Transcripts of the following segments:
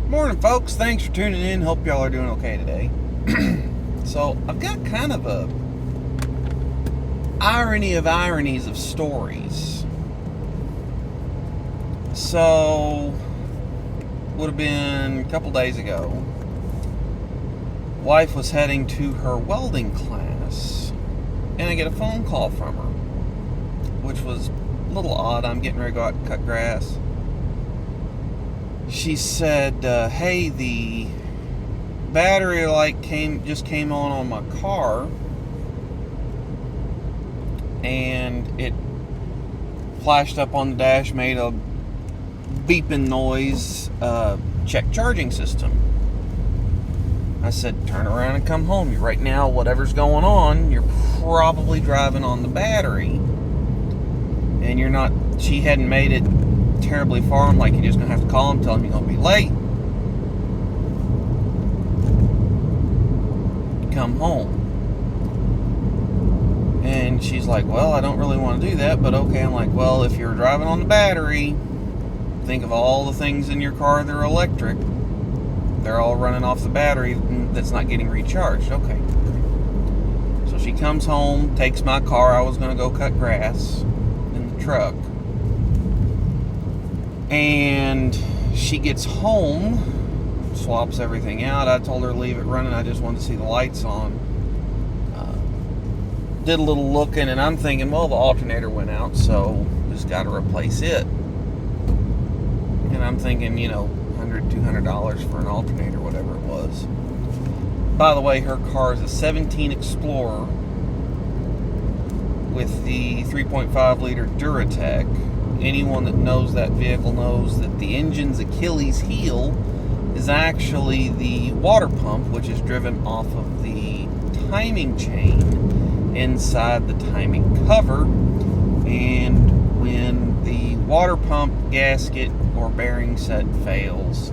Morning, folks. Thanks for tuning in. Hope y'all are doing okay today. So, I've got kind of a irony of ironies of stories. So, would have been a couple days ago. Wife was heading to her welding class, and I get a phone call from her, which was a little odd. I'm getting ready to go out and cut grass. She said, hey, the battery light just came on my car, and it flashed up on the dash, made a beeping noise, check charging system. I said, turn around and come home. Right now, whatever's going on, you're probably driving on the battery, and you're not. She hadn't made it terribly far. I'm like, you're just gonna have to call him, tell him you're gonna be late, come home. And she's like, well, I don't really want to do that, but okay. I'm like, well, if you're driving on the battery, think of all the things in your car that are electric. They're all running off the battery that's not getting recharged. Okay. So she comes home, takes my car. I was gonna go cut grass in the truck. And she gets home, swaps everything out. I told her to leave it running. I just wanted to see the lights on. Did a little looking, and I'm thinking, well, the alternator went out, so just got to replace it. And I'm thinking, $100, $200 for an alternator, whatever it was. By the way, her car is a 17 Explorer with the 3.5 liter duratech. Anyone that knows that vehicle knows that the engine's Achilles heel is actually the water pump, which is driven off of the timing chain inside the timing cover. And when the water pump gasket or bearing set fails,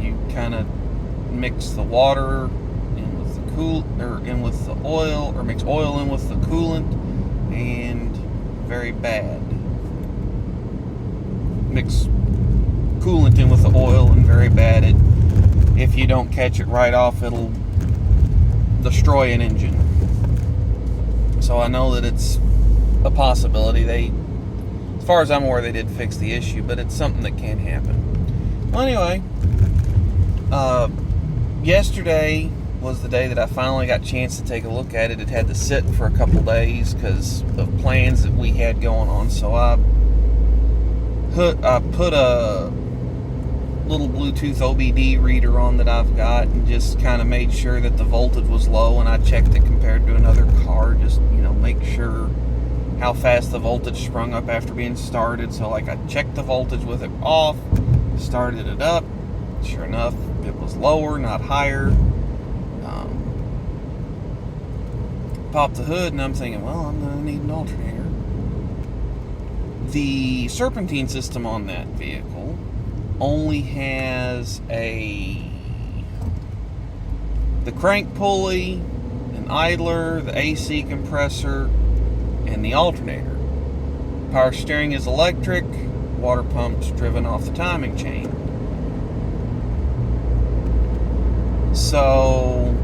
you kind of mix the water in with the oil, or mix oil in with the coolant, and very bad. Mix coolant in with the oil, and very bad. If you don't catch it right off, it'll destroy an engine. So I know that it's a possibility. As far as I'm aware, they did fix the issue, but it's something that can happen. Well, anyway, yesterday was the day that I finally got a chance to take a look at it. It had to sit for a couple days because of plans that we had going on. So I put a little Bluetooth OBD reader on that I've got, and just kind of made sure that the voltage was low, and I checked it compared to another car, just make sure how fast the voltage sprung up after being started. So I checked the voltage with it off, started it up. Sure enough, it was lower, not higher. Popped the hood, and I'm thinking, well, I'm gonna need an alternator. The serpentine system on that vehicle only has the crank pulley, an idler, the AC compressor, and the alternator. Power steering is electric, water pump's driven off the timing chain. So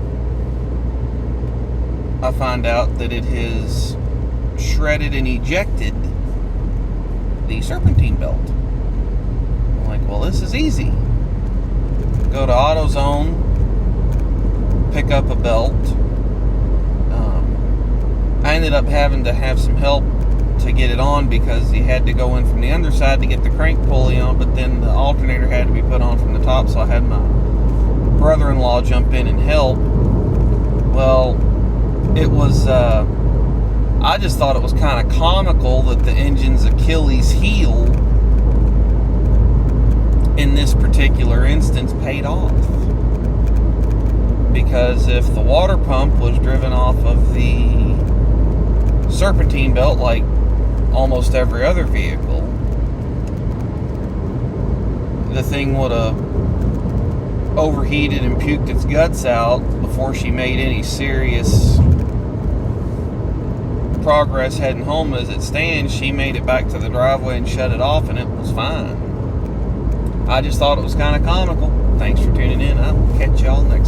I find out that it has shredded and ejected the serpentine belt. I'm like, well, this is easy. Go to AutoZone, pick up a belt. I ended up having to have some help to get it on, because you had to go in from the underside to get the crank pulley on, but then the alternator had to be put on from the top, so I had my brother-in-law jump in and help. Well, it was I just thought it was kind of comical that the engine's Achilles heel in this particular instance paid off. Because if the water pump was driven off of the serpentine belt like almost every other vehicle, the thing would have overheated and puked its guts out before she made any serious progress heading home. As it stands, she made it back to the driveway and shut it off, and it was fine. I just thought it was kind of comical. Thanks for tuning in. I'll catch y'all next time.